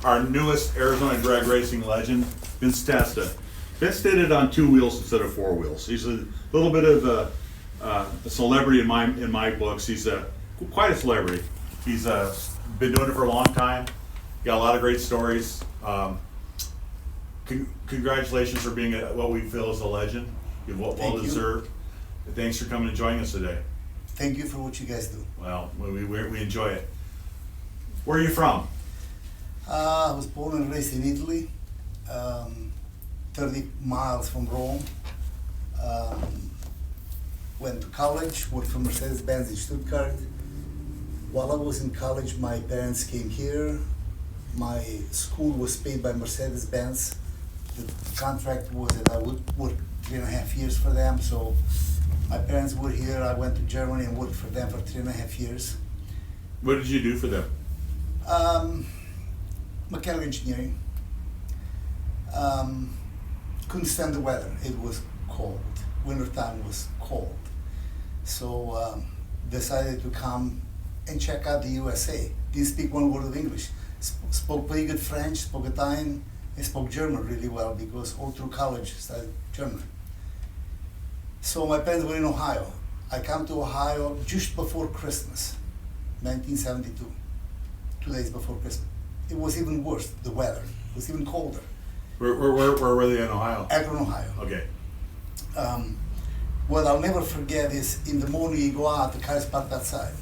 our newest Arizona drag racing legend, Vince Testa. Vince did it on 2 wheels instead of 4 wheels. He's a little bit of a celebrity in my books. He's quite a celebrity. He's been doing it for a long time. Got a lot of great stories. Congratulations for being what we feel is a legend. You've well deserved. Thanks for coming and joining us today. Thank you for what you guys do. Well, we enjoy it. Where are you from? I was born and raised in Italy, 30 miles from Rome. Went to college, worked for Mercedes-Benz in Stuttgart. While I was in college, my parents came here. My school was paid by Mercedes-Benz. The contract was that I would work 3.5 years for them, so my parents were here. I went to Germany and worked for them for 3.5 years. What did you do for them? Mechanical engineering. Couldn't stand the weather. It was cold. Wintertime was cold. So decided to come and check out the USA. Didn't speak one word of English. Spoke pretty good French, spoke Italian, and spoke German really well because all through college I studied German. So my parents were in Ohio. I come to Ohio just before Christmas, 1972, 2 days before Christmas. It was even worse, the weather. It was even colder. Where were they in Ohio? Akron, Ohio. Okay. What I'll never forget is in the morning you go out, the car's parked outside.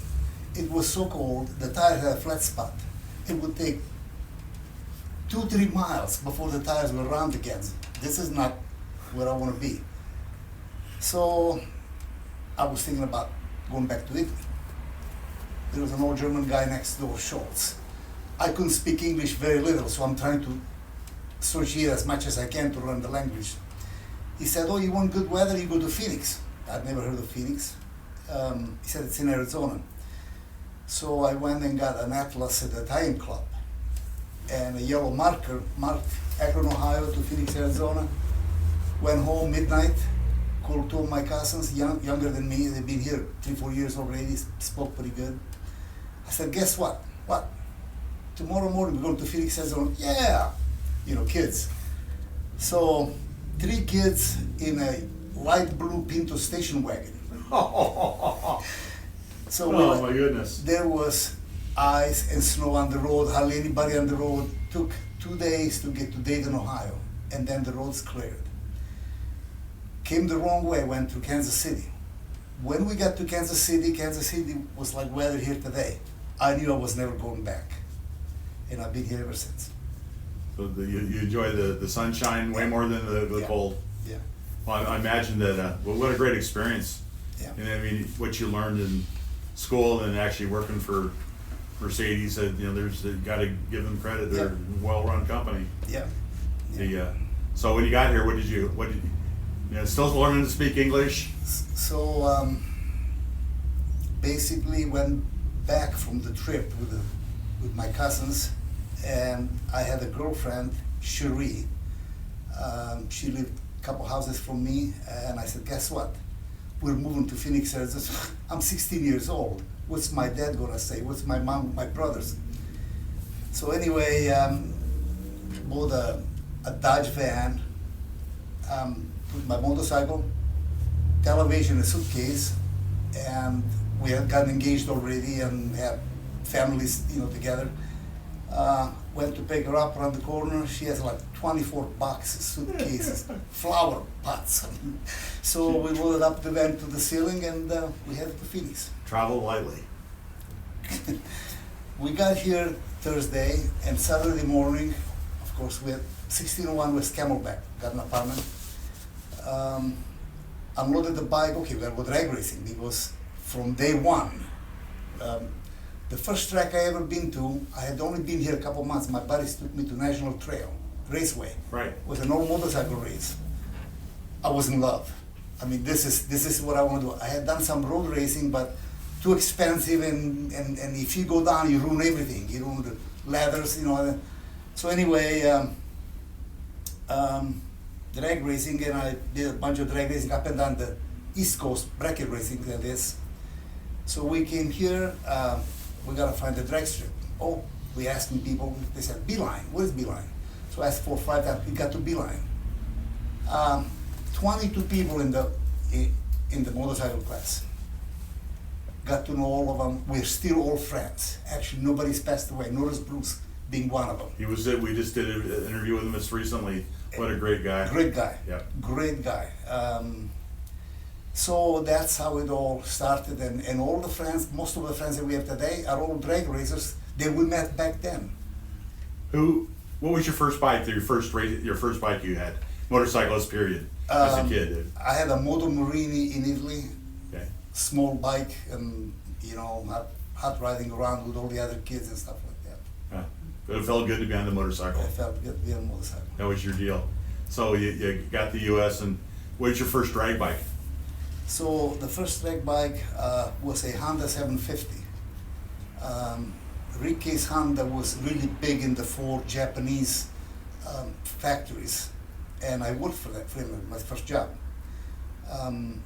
It was so cold, the tire had a flat spot. It would take 2-3 miles before the tires were round again. This is not where I want to be. So I was thinking about going back to Italy. There was an old German guy next door, Schultz. I couldn't speak English very little, so I'm trying to associate as much as I can to learn the language. He said, oh, you want good weather, you go to Phoenix. I'd never heard of Phoenix. He said, it's in Arizona. So I went and got an atlas at the Italian club and a yellow marker, marked Akron, Ohio to Phoenix, Arizona. Went home midnight, called 2 of my cousins, younger than me. They've been here 3-4 years already, spoke pretty good. I said, guess what? What? Tomorrow morning we're going to Phoenix, Arizona. Yeah, kids. So 3 kids in a light blue Pinto station wagon. So oh my goodness. There was ice and snow on the road, hardly anybody on the road. Took 2 days to get to Dayton, Ohio, and then the roads cleared. Came the wrong way, went through Kansas City. When we got to Kansas City was like weather here today. I knew I was never going back, and I've been here ever since. So you enjoy the sunshine way more than the cold? Yeah. Well, I imagine that, what a great experience. Yeah. And I mean, what you learned in school and actually working for Mercedes, there's got to give them credit. They're a well-run company. Yeah. So when you got here, what did you still learning to speak English? So basically went back from the trip with my cousins, and I had a girlfriend, Cherie. She lived a couple houses from me, and I said, guess what? We're moving to Phoenix, Arizona. I'm 16 years old. What's my dad gonna say? What's my mom, my brothers? So anyway, bought a Dodge van, put my motorcycle, television, a suitcase, and we had gotten engaged already and had families, together. Went to pick her up around the corner. She has like 24 boxes, suitcases, flower pots. So we loaded up the van to the ceiling and we headed to Phoenix. Travel lightly. We got here Thursday, and Saturday morning, of course, we had 1601 West Camelback, got an apartment. Unloaded the bike. Okay, we gotta go drag racing because from day one, the first track I ever been to, I had only been here a couple months. My buddies took me to National Trail Raceway. Right. It was an old motorcycle race. I was in love. I mean, this is what I want to do. I had done some road racing, but too expensive, and if you go down, you ruin everything. You ruin the ladders, So anyway, drag racing, and I did a bunch of drag racing up and down the East Coast, bracket racing, that is. So we came here. We gotta find the drag strip. Oh, We asking people, they said, Beeline, what is Beeline? So I asked 4 or 5 times, we got to Beeline. 22 people in the motorcycle class. Got to know all of them. We're still all friends. Actually, nobody's passed away. Norris Bruce being one of them. He was it. We just did an interview with him just recently. What a great guy. Great guy. Yep. Great guy. So that's how it all started. And all the friends, most of the friends that we have today are all drag racers that we met back then. What was your first bike? Your first bike you had? Motorcyclist period. As a kid. I had a Moto Morini in Italy. Okay. Small bike, and hot riding around with all the other kids and stuff like that. Yeah. But it felt good to be on the motorcycle. I felt good to be on a motorcycle. That was your deal. So you got the U.S. and what was your first drag bike? So the first drag bike was a Honda 750. Ricky's Honda was really big in the 4 Japanese factories, and I worked for him, my first job.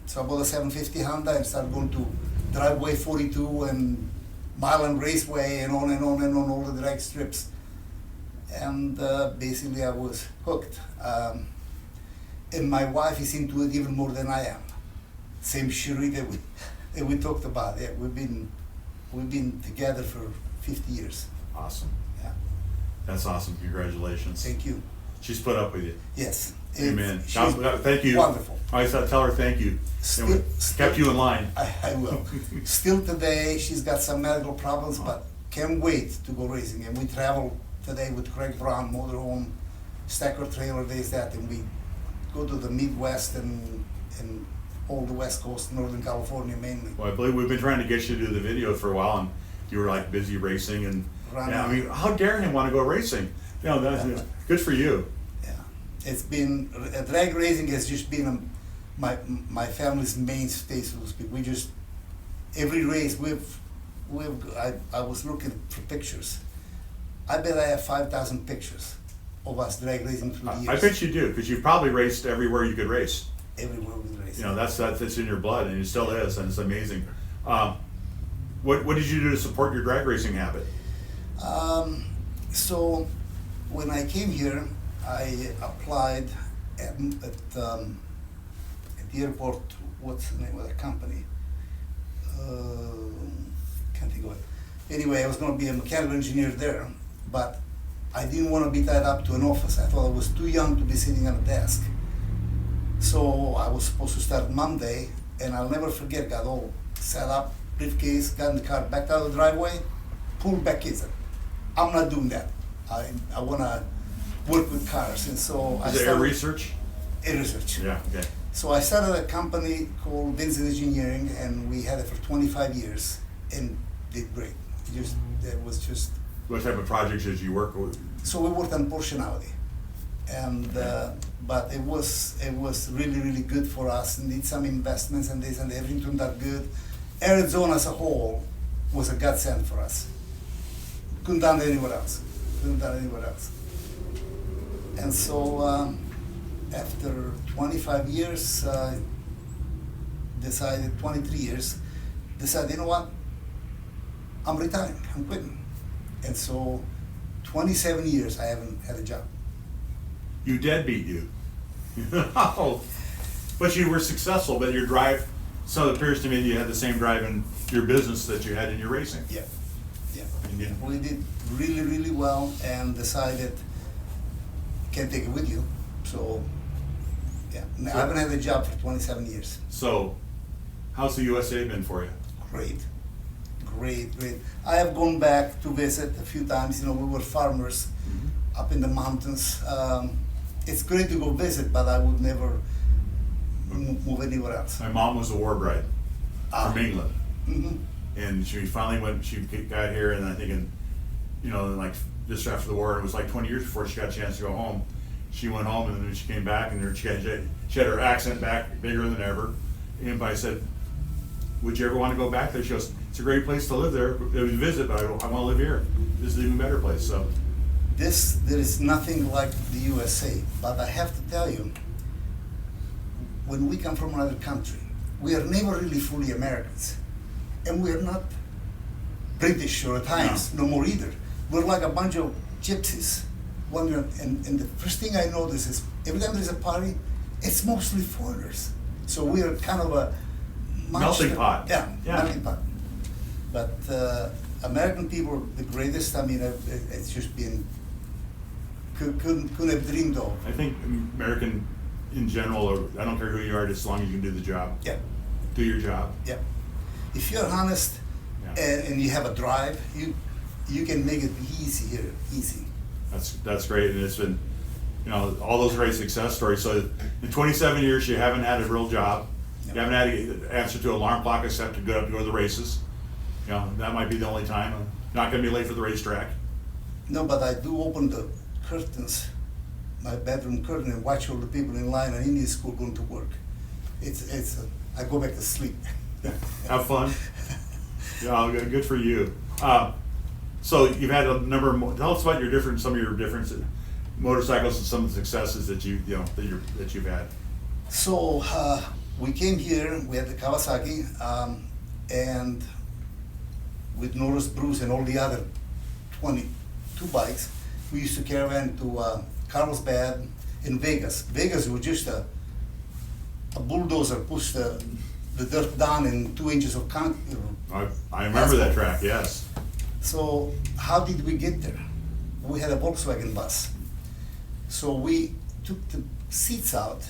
So I bought a 750 Honda and started going to Driveway 42 and Milan Raceway and on and on and on, all the drag strips. And basically I was hooked. And my wife is into it even more than I am. Same Cherie that we talked about. Yeah, we've been together for 50 years. Awesome. Yeah. That's awesome. Congratulations. Thank you. She's put up with you. Yes. Amen. She's Thank you. wonderful. I said, tell her thank you. Kept you in line. I will. Still today, she's got some medical problems, but can't wait to go racing. And we travel today with Craig Brown, motorhome, Stacker Trailer Days, that, and we go to the Midwest and all the West Coast, Northern California mainly. Well, I believe we've been trying to get you to do the video for a while, and you were like busy racing, and yeah, I mean, how dare him want to go racing? You know, that's good for you. Yeah, it's been drag racing has just been my family's mainstay, so to speak. We just every race I was looking for pictures. I bet I have 5,000 pictures of us drag racing through the years. I bet you do, because you've probably raced everywhere you could race. Everywhere we race. You know, that's in your blood, and it still is, and it's amazing. What did you do to support your drag racing habit? So when I came here, I applied at the airport. What's the name of the company? Can't think of it. Anyway, I was going to be a mechanical engineer there, but I didn't want to be tied up to an office. I thought I was too young to be sitting on a desk. So I was supposed to start Monday, and I'll never forget, got all set up, briefcase, got in the car, backed out of the driveway, pulled back in. I'm not doing that. I want to work with cars. And so I Is it started Air Research? Air Research. Yeah, okay. So I started a company called Vincent Engineering, and we had it for 25 years, and did great. It was just. What type of projects did you work with? So we worked on Porsche and Audi, and but it was really good for us, and did some investments and this and everything turned out good. Arizona as a whole was a godsend for us. Couldn't done it anywhere else. And so after 25 years, decided 23 years, decided, you know what? I'm retiring. I'm quitting. And so 27 years I haven't had a job. You deadbeat you. But you were successful, but your drive, so it appears to me you had the same drive in your business that you had in your racing. Yeah. Yeah. We did really well, and decided can't take it with you. So yeah, I haven't had a job for 27 years. So how's the USA been for you? Great. I have gone back to visit a few times. You know, we were farmers up in the mountains. It's great to go visit, but I would never move anywhere else. My mom was a war bride from England. Mm-hmm. And she finally she got here, and I think like just after the war, it was like 20 years before she got a chance to go home. She went home, and then she came back, and she had her accent back bigger than ever. And I said, would you ever want to go back there? She goes, it's a great place to live there. It was a visit, but I want to live here. This is an even better place. So there is nothing like the USA, but I have to tell you, when we come from another country, we are never really fully Americans. And we are not British or Italians, no more either. we're like a bunch of gypsies wandering. And the first thing I notice is every time there's a party, it's mostly foreigners. So we are kind of a Melting pot. Yeah, Yeah. melting pot. But American people are the greatest. I mean, it's just been couldn't have dreamed of. I think American in general, or I don't care who you are, as long as you can do the job. Yeah, Do your job. yeah. If you're honest and you have a drive, you can make it easy here, easy. That's great, and it's been, you know, all those great success stories. So in 27 years, you haven't had a real job. Yep. You haven't had to answer to an alarm clock except to go to the races. You know, that might be the only time. Not going to be late for the racetrack. No, but I do open the curtains, my bedroom curtain, and watch all the people in line at Indian school going to work. I go back to sleep. Have fun. Yeah, good for you. So you've had a number of. Tell us about some of your different motorcycles and some of the successes that you've had. So we came here. We had the Kawasaki, and with Norris, Bruce, and all the other 22 bikes, we used to caravan to Carlsbad in Vegas. Vegas was just a bulldozer pushed the dirt down in 2 inches of concrete. I remember that track. Yes. So how did we get there? We had a Volkswagen bus. So we took the seats out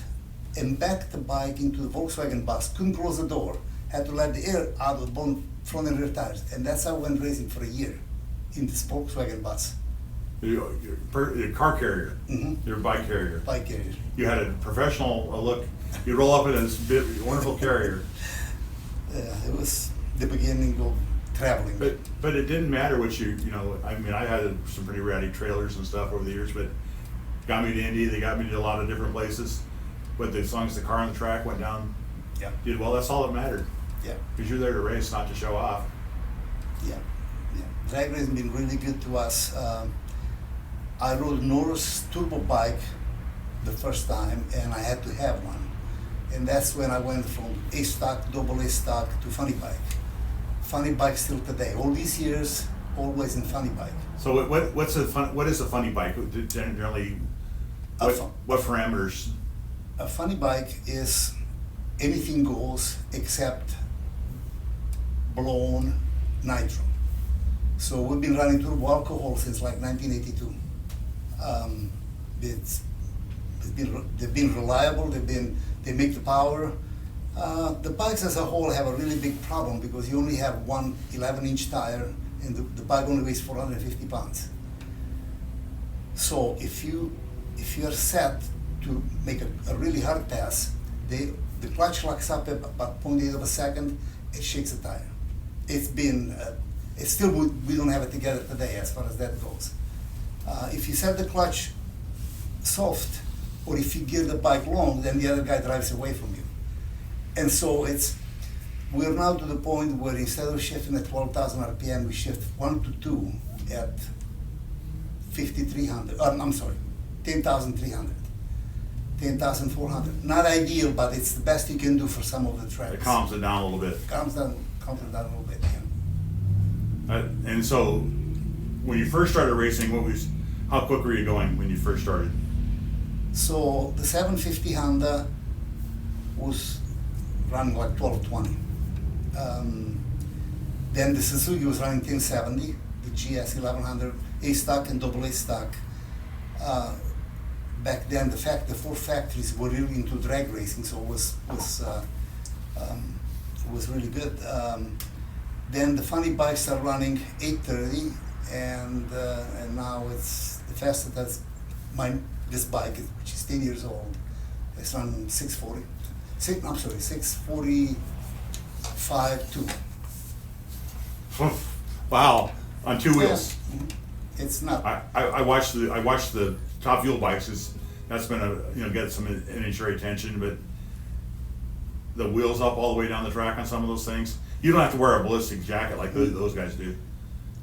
and backed the bike into the Volkswagen bus. Couldn't close the door. Had to let the air out of both front and rear tires. And that's how I went racing for a year in this Volkswagen bus. Your car carrier, Mm-hmm. your bike carrier. Bike carrier. You had a professional look. You roll up in this wonderful carrier. It was the beginning of traveling. But it didn't matter what you know. I mean, I had some pretty ratty trailers and stuff over the years, but got me to Indy. They got me to a lot of different places. But as long as the car on the track went down, Yeah. did well. That's all that mattered. Yeah. Because you're there to race, not to show off. Yeah, yeah. Drag racing been really good to us. I rode Norris turbo bike the first time, and I had to have one. And that's when I went from A stock, double A stock to funny bike. Funny bike still today. All these years, always in funny bike. So what is a funny bike? Generally, what parameters? A funny bike is anything goes except blown nitro. So we've been running turbo alcohol since like 1982. They've been reliable. They make the power. The bikes as a whole have a really big problem because you only have one 11-inch tire, and the bike only weighs 450 pounds. So if you are set to make a really hard pass, the clutch locks up at about 0.8 of a second. It shakes the tire. It's still we don't have it together today as far as that goes. If you set the clutch soft, or if you gear the bike long, then the other guy drives away from you. And so we're now to the point where instead of shifting at 12,000 RPM, we shift 1 to 2 at 5,300. I'm sorry, 10,300, 10,400. Not ideal, but it's the best you can do for some of the tracks. It calms it down a little bit. Calms it down a little bit. Yeah. And so, when you first started racing, how quick were you going when you first started? So the 750 Honda was running like 1220. Then the Suzuki was running 1070, the GS 1100 A stock and double A stock. Back then, the four factories were really into drag racing, so it was really good. Then the funny bikes are running 830, and now it's the fastest that's this bike, which is 10 years old. It's running 640. 645.2. Wow, on two wheels. Yeah. It's not. I watched the Top Fuel bikes. That's been get some initial attention, but the wheels up all the way down the track on some of those things. You don't have to wear a ballistic jacket like those guys do.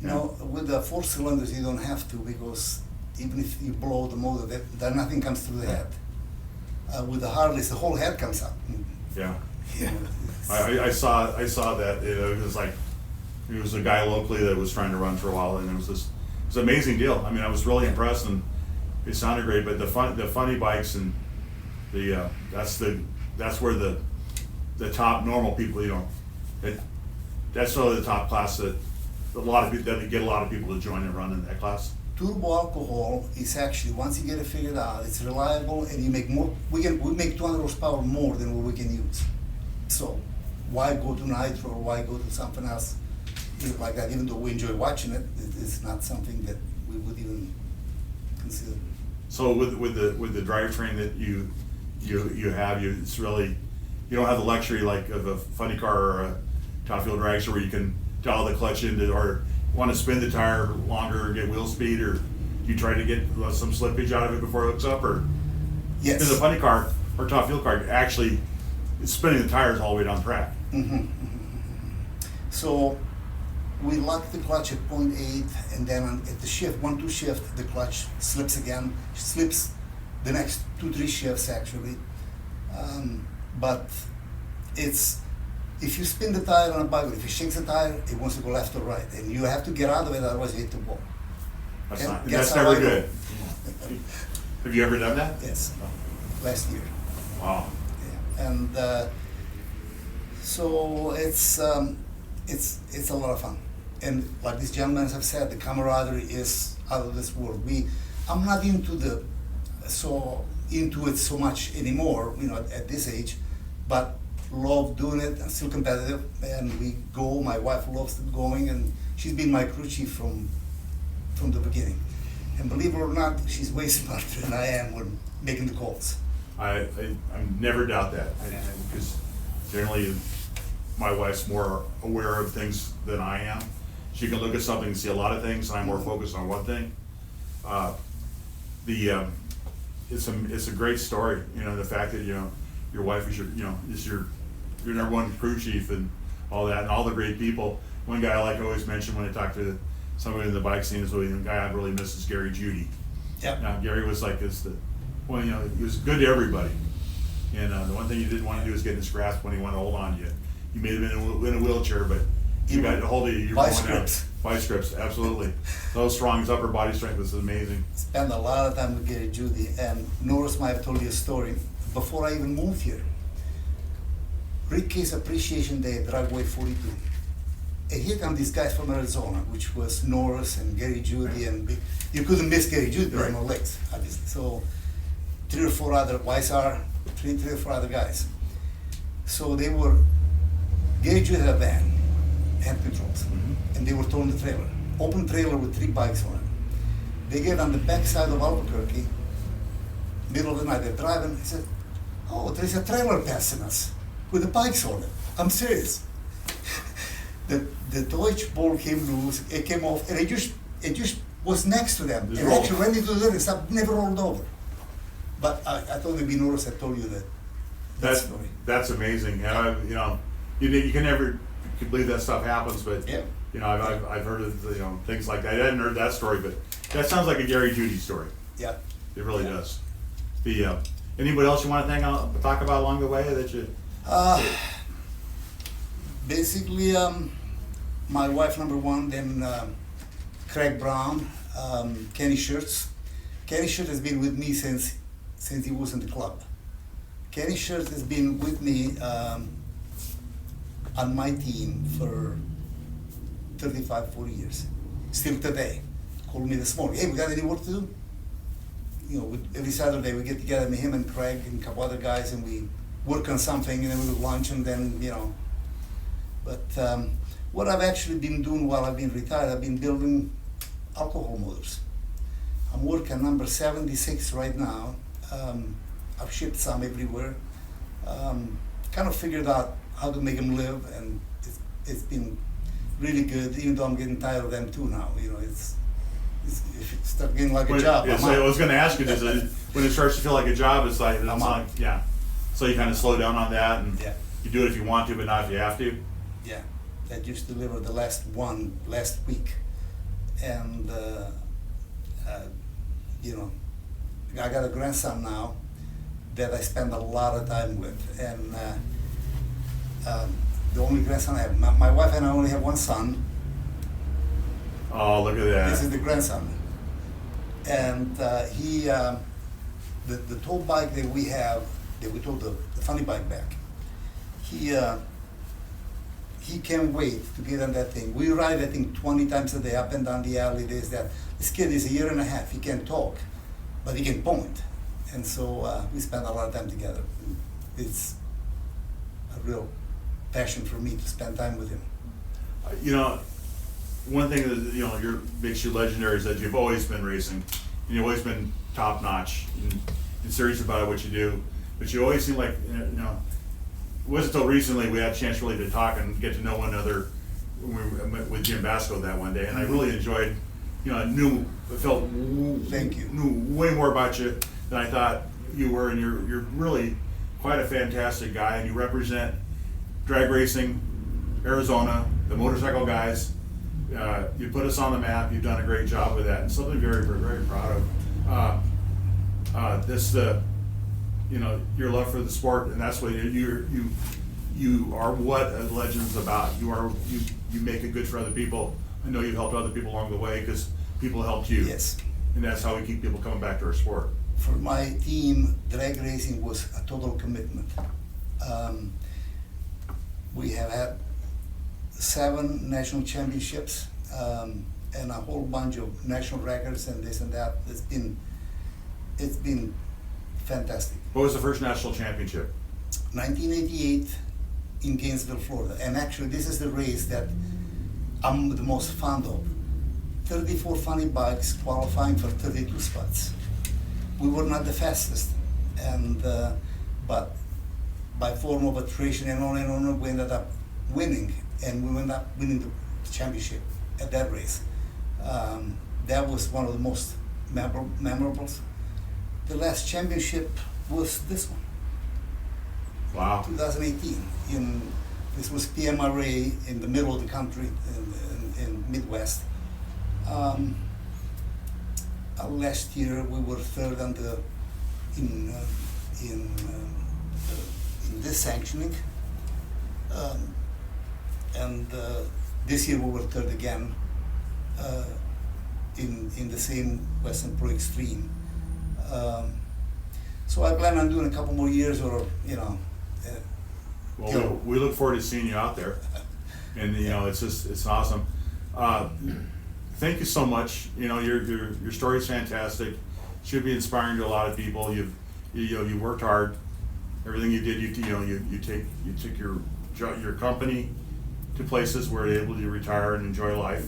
No, with the 4 cylinders you don't have to, because even if you blow the motor, then nothing comes through the head. With the Harleys, the whole head comes up. Yeah. Yeah. I saw that. It was like, it was a guy locally that was trying to run for a while, and it was this it's an amazing deal. I mean, I was really impressed, and it sounded great. But the funny bikes and the that's where the top normal people, you know, that's really the top class that get a lot of people to join and run in that class. Turbo alcohol is actually, once you get it figured out, it's reliable, and you make more. We make 200 horsepower more than what we can use. So why go to nitro, or why go to something else, you know, like that? Even though we enjoy watching it, it's not something that we would even consider. So with the drivetrain that you have, it's really, you don't have the luxury like of a funny car or a top fuel dragster where you can dial the clutch into, or want to spin the tire longer or get wheel speed, or you try to get some slippage out of it before it hooks up, or Yes. because a funny car or top fuel car actually it's spinning the tires all the way down track. So we lock the clutch at 0.8, and then at the shift, 1-2 shift, the clutch slips again, slips the next 2-3 shifts actually. But it's, if you spin the tire on a bike, if you shake the tire, it wants to go left or right, and you have to get out of it, otherwise you hit the wall. That's never good. Have you ever done that? Yes, last year. Wow. Yeah. And so it's a lot of fun, and like these gentlemen have said, the camaraderie is out of this world. I'm not into it so much anymore, you know, at this age, but love doing it. I'm still competitive, and we go. My wife loves going, and she's been my crew chief from the beginning. And believe it or not, she's way smarter than I am when making the calls. I never doubt that, because generally my wife's more aware of things than I am. She can look at something and see a lot of things, and I'm more focused on one thing. It's a great story, you know, the fact that, you know, your wife is your number one crew chief and all that, and all the great people. One guy I like to always mention when I talk to somebody in the bike scene is the guy I really miss is Gary Judy. Yep. Now Gary was like this, well, you know, he was good to everybody, and the one thing you didn't want to do is get in his grasp when he wanted to hold on to you. You may have been in a wheelchair, but he got a hold of you. You're Vice going out. grips. Vice grips, absolutely. So strong, his upper body strength was amazing. Spent a lot of time with Gary Judy, and Norris might have told you a story before I even moved here. Rick Case Appreciation Day, Dragway 42. And here come these guys from Arizona, which was Norris and Gary Judy, and you couldn't miss Gary Judy, there were no legs, obviously. So 3 or 4 other, YSR, 3 or 4 other guys. So Gary Judy had a van, hand controls, and they were towing the trailer. Open trailer with 3 bikes on it. They get on the back side of Albuquerque, middle of the night, they're driving, they said, oh, there's a trailer passing us with the bikes on it. I'm serious. The Deutsch ball came loose, it came off, and it just was next to them. Just It rolled. actually went into the stop, never rolled over. But I thought it'd be Norris that told you that story. That's amazing, and you know, you can never believe that stuff happens, but Yeah. you know, I've heard of, you know, things like that. I hadn't heard that story, but that sounds like a Gary Judy story. Yeah. It really does. Anybody else you want to talk about along the way that you? Basically, my wife number 1, then Craig Brown, Kenny Shirts. Kenny Shirts has been with me since he was in the club. Kenny Shirts has been with me on my team for 35, 40 years. Still today. Called me this morning, hey, we got any work to do? You know, every Saturday we get together, him and Craig and a couple other guys, and we work on something, and then we would lunch, and then, you know. But what I've actually been doing while I've been retired, I've been building alcohol motors. I'm working number 76 right now. I've shipped some everywhere. Kind of figured out how to make them live, and it's been really good, even though I'm getting tired of them too now. You know, if it starts getting like a job, Yeah, I'm so I out. was going to ask you, when it starts to feel like a job, it's like, yeah. So you kind of slow down on that, and Yeah. you do it if you want to, but not if you have to. Yeah, I just delivered the last one last week, and you know, I got a grandson now that I spend a lot of time with, and the only grandson I have. My wife and I only have one son. Oh, look at This is that. the grandson. And the tow bike that we have, that we tow the funny bike back, he can't wait to get on that thing. We ride, I think, 20 times a day up and down the alley, this, that. This kid is 1.5 years. He can't talk, but he can point. And so we spend a lot of time together. It's a real passion for me to spend time with him. You know, one thing that makes you legendary is that you've always been racing, and you've always been top notch and serious about what you do. But you always seem like it wasn't until recently we had a chance really to talk and get to know one another when we met with Jim Basco that one day, and I really enjoyed. Knew way more about you than I thought you were, and you're really quite a fantastic guy, and you represent drag racing, Arizona, the motorcycle guys. You put us on the map. You've done a great job with that, and something very, very, very proud of. Your love for the sport, and that's what you are. What a legend's about. You make it good for other people. I know you've helped other people along the way because people helped you. Yes. And that's how we keep people coming back to our sport. For my team, drag racing was a total commitment. We have had 7 national championships and a whole bunch of national records and this and that. It's been fantastic. What was the first national championship? 1988 in Gainesville, Florida. And actually, this is the race that I'm the most fond of. 34 funny bikes qualifying for 32 spots. We were not the fastest, but by form of attrition and on, we ended up winning, and we ended up winning the championship at that race. That was one of the most memorable. The last championship was this one. Wow. 2018. This was PMRA in the middle of the country in Midwest. Last year we were third in this sanctioning, and this year we were third again in the same Western Pro Extreme. So I plan on doing a couple more years, or Well, we look forward to seeing you out there, and it's awesome. Thank you so much. Your story is fantastic. Should be inspiring to a lot of people. You worked hard. Everything you did, you took your company to places where you're able to retire and enjoy life.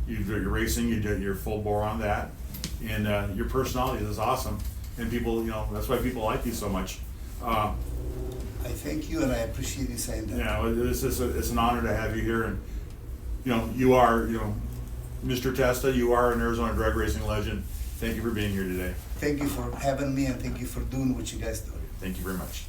You're racing. You're full bore on that, and your personality is awesome. And people, that's why people like you so much. I thank you, and I appreciate you saying that. Yeah, it's an honor to have you here, and you are, Mr. Testa. You are an Arizona drag racing legend. Thank you for being here today. Thank you for having me, and thank you for doing what you guys do. Thank you very much.